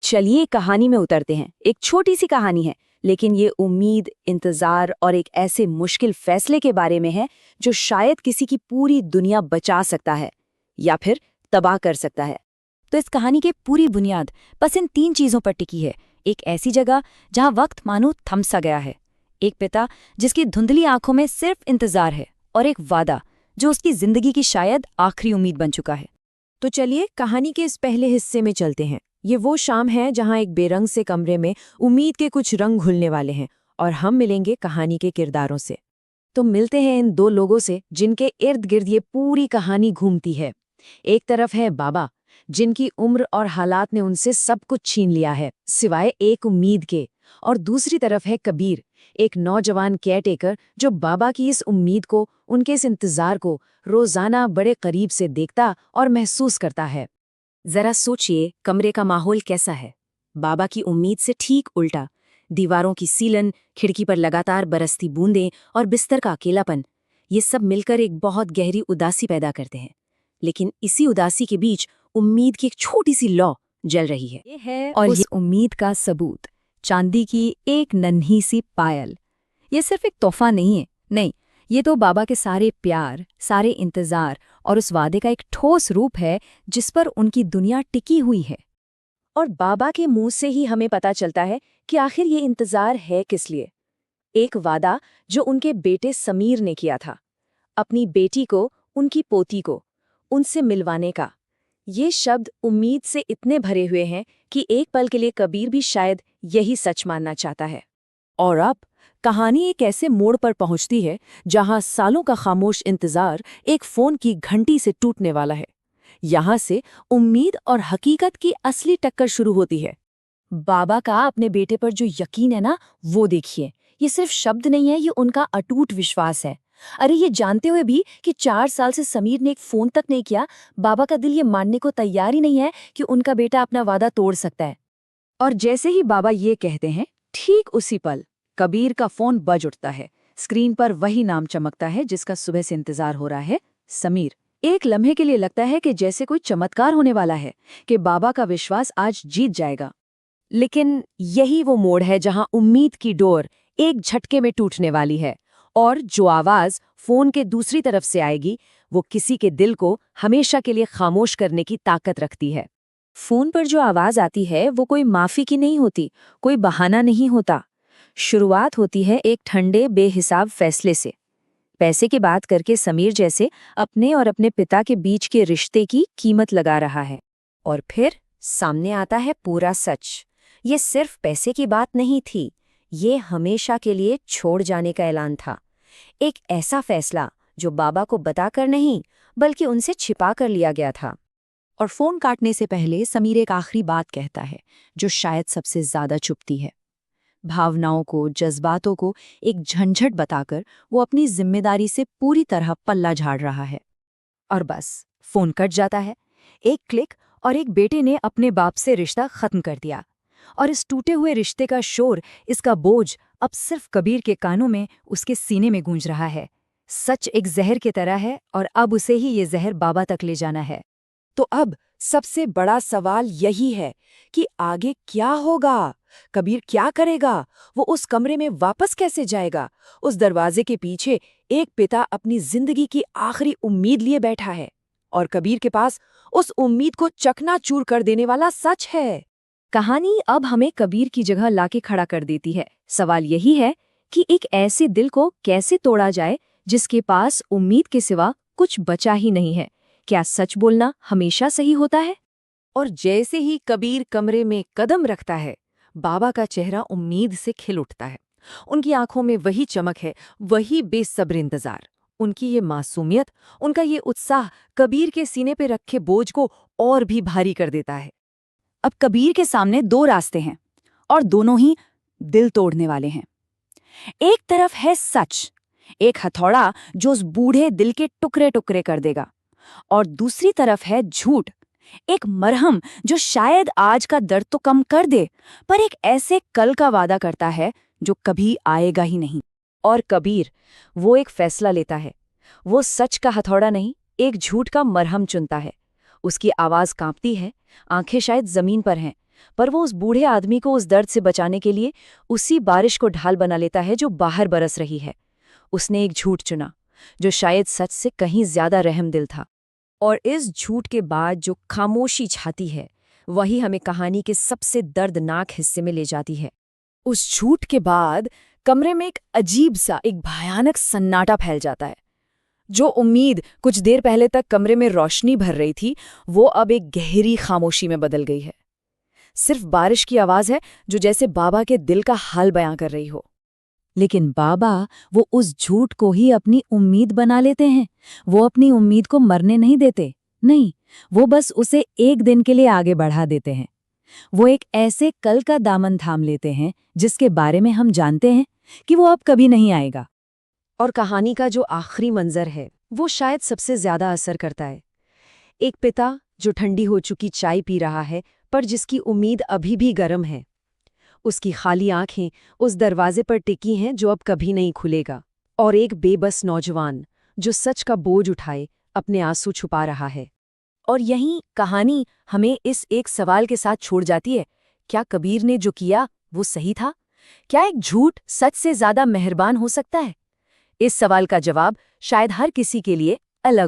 चलिए कहानी में उतरते हैं। एक छोटी सी कहानी है, लेकिन ये उम्मीद, इंतजार और एक ऐसे मुश्किल फैसले के बारे में है जो शायद किसी की पूरी दुनिया बचा सकता है या फिर तबाह कर सकता है। तो इस कहानी की पूरी बुनियाद बस इन 3 चीजों पर टिकी है। एक ऐसी जगह जहां वक्त मानो थम सा गया है, एक पिता जिसकी धुंधली आंखों में सिर्फ इंतजार है, और एक वादा जो उसकी जिंदगी की शायद आखिरी उम्मीद बन चुका है। तो चलिए कहानी के इस पहले हिस्से में चलते हैं। ये वो शाम है जहां एक बेरंग से कमरे में उम्मीद के कुछ रंग घुलने वाले हैं और हम मिलेंगे कहानी के किरदारों से। तो मिलते हैं इन 2 लोगों से जिनके इर्द गिर्द ये पूरी कहानी घूमती है। एक तरफ है बाबा, जिनकी उम्र और हालात ने उनसे सब कुछ छीन लिया है सिवाय एक उम्मीद के, और दूसरी तरफ है कबीर, एक नौजवान केयरटेकर जो बाबा की इस उम्मीद को, उनके इस इंतजार को रोजाना बड़े करीब से देखता और महसूस करता है। जरा सोचिए कमरे का माहौल कैसा है। बाबा की उम्मीद से ठीक उल्टा, दीवारों की सीलन, खिड़की पर लगातार बरसती बूंदें और बिस्तर का अकेलापन, ये सब मिलकर एक बहुत गहरी उदासी पैदा करते हैं। लेकिन इसी उदासी के बीच उम्मीद की एक छोटी सी लौ जल रही है। ये है और ये उम्मीद का सबूत, चांदी की एक नन्ही सी पायल। ये सिर्फ एक तोहफा नहीं है, नहीं, ये तो बाबा के सारे प्यार, सारे इंतजार और उस वादे का एक ठोस रूप है जिस पर उनकी दुनिया टिकी हुई है। और बाबा के मुंह से ही हमें पता चलता है कि आखिर ये इंतजार है किस लिए। एक वादा जो उनके बेटे समीर ने किया था, अपनी बेटी को, उनकी पोती को, उनसे मिलवाने का। ये शब्द उम्मीद से इतने भरे हुए हैं कि एक पल के लिए कबीर भी शायद यही सच मानना चाहता है। और अब कहानी एक ऐसे मोड़ पर पहुंचती है जहां सालों का खामोश इंतजार एक फोन की घंटी से टूटने वाला है। यहां से उम्मीद और हकीकत की असली टक्कर शुरू होती है। बाबा का अपने बेटे पर जो यकीन है ना, वो देखिए। ये सिर्फ शब्द नहीं है, ये उनका अटूट विश्वास है। अरे ये जानते हुए भी कि 4 साल से समीर ने एक फोन तक नहीं किया, बाबा का दिल ये मानने को तैयार ही नहीं है कि उनका बेटा अपना वादा तोड़ सकता है। और जैसे ही बाबा ये कहते हैं, ठीक उसी पल कबीर का फोन बज उठता है। स्क्रीन पर वही नाम चमकता है जिसका सुबह से इंतजार हो रहा है, समीर। एक लम्हे के लिए लगता है कि जैसे कोई चमत्कार होने वाला है, कि बाबा का विश्वास आज जीत जाएगा। लेकिन यही वो मोड़ है जहां उम्मीद की डोर एक झटके में टूटने वाली है, और जो आवाज फोन के दूसरी तरफ से आएगी, वो किसी के दिल को हमेशा के लिए खामोश करने की ताकत रखती है। फोन पर जो आवाज आती है वो कोई माफी की नहीं होती, कोई बहाना नहीं होता। शुरुआत होती है एक ठंडे बेहिसाब फैसले से। पैसे की बात करके समीर जैसे अपने और अपने पिता के बीच के रिश्ते की कीमत लगा रहा है। और फिर सामने आता है पूरा सच। ये सिर्फ पैसे की बात नहीं थी, ये हमेशा के लिए छोड़ जाने का ऐलान था। एक ऐसा फैसला जो बाबा को बताकर नहीं, बल्कि उनसे छिपा कर लिया गया था। और फोन काटने से पहले समीर एक आखिरी बात कहता है जो शायद सबसे ज्यादा चुभती है। भावनाओं को, जज्बातों को एक झंझट बताकर वो अपनी जिम्मेदारी से पूरी तरह पल्ला झाड़ रहा है। और बस फोन कट जाता है। एक क्लिक और एक बेटे ने अपने बाप से रिश्ता खत्म कर दिया। और इस टूटे हुए रिश्ते का शोर, इसका बोझ अब सिर्फ कबीर के कानों में, उसके सीने में गूंज रहा है। सच एक जहर की तरह है और अब उसे ही ये जहर बाबा तक ले जाना है। तो अब सबसे बड़ा सवाल यही है कि आगे क्या होगा? कबीर क्या करेगा? वो उस कमरे में वापस कैसे जाएगा? उस दरवाजे के पीछे एक पिता अपनी जिंदगी की आखिरी उम्मीद लिए बैठा है, और कबीर के पास उस उम्मीद को चकनाचूर कर देने वाला सच है। कहानी अब हमें कबीर की जगह लाके खड़ा कर देती है। सवाल यही है कि एक ऐसे दिल को कैसे तोड़ा जाए जिसके पास उम्मीद के सिवा कुछ बचा ही नहीं है। क्या सच बोलना हमेशा सही होता है? और जैसे ही कबीर कमरे में कदम रखता है, बाबा का चेहरा उम्मीद से खिल उठता है। उनकी आंखों में वही चमक है, वही बेसब्र इंतजार। उनकी ये मासूमियत, उनका ये उत्साह कबीर के सीने पे रखे बोझ को और भी भारी कर देता है। अब कबीर के सामने 2 रास्ते हैं, और दोनों ही दिल तोड़ने वाले हैं। एक तरफ है सच, एक हथौड़ा जो उस बूढ़े दिल के टुकड़े टुकड़े कर देगा, और दूसरी तरफ है झूठ, एक मरहम जो शायद आज का दर्द तो कम कर दे, पर एक ऐसे कल का वादा करता है जो कभी आएगा ही नहीं। और कबीर वो एक फैसला लेता है। वो सच का हथौड़ा नहीं, एक झूठ का मरहम चुनता है। उसकी आवाज कांपती है, आंखें शायद जमीन पर हैं, पर वो उस बूढ़े आदमी को उस दर्द से बचाने के लिए उसी बारिश को ढाल बना लेता है जो बाहर बरस रही है। उसने एक झूठ चुना जो शायद सच से कहीं ज्यादा रहमदिल था। और इस झूठ के बाद जो खामोशी छाती है वही हमें कहानी के सबसे दर्दनाक हिस्से में ले जाती है। उस झूठ के बाद कमरे में एक अजीब सा, एक भयानक सन्नाटा फैल जाता है। जो उम्मीद कुछ देर पहले तक कमरे में रोशनी भर रही थी, वो अब एक गहरी खामोशी में बदल गई है। सिर्फ बारिश की आवाज है जो जैसे बाबा के दिल का हाल बयां कर रही हो। लेकिन बाबा वो उस झूठ को ही अपनी उम्मीद बना लेते हैं। वो अपनी उम्मीद को मरने नहीं देते, नहीं, वो बस उसे एक दिन के लिए आगे बढ़ा देते हैं। वो एक ऐसे कल का दामन थाम लेते हैं जिसके बारे में हम जानते हैं कि वो अब कभी नहीं आएगा। और कहानी का जो आखिरी मंजर है वो शायद सबसे ज्यादा असर करता है। एक पिता जो ठंडी हो चुकी चाय पी रहा है पर जिसकी उम्मीद अभी भी गर्म है। उसकी खाली आंखें उस दरवाजे पर टिकी हैं जो अब कभी नहीं खुलेगा। और एक बेबस नौजवान जो सच का बोझ उठाए अपने आंसू छुपा रहा है। और यहीं कहानी हमें इस एक सवाल के साथ छोड़ जाती है, क्या कबीर ने जो किया वो सही था? क्या एक झूठ सच से ज्यादा मेहरबान हो सकता है? इस सवाल का जवाब शायद हर किसी के लिए अलग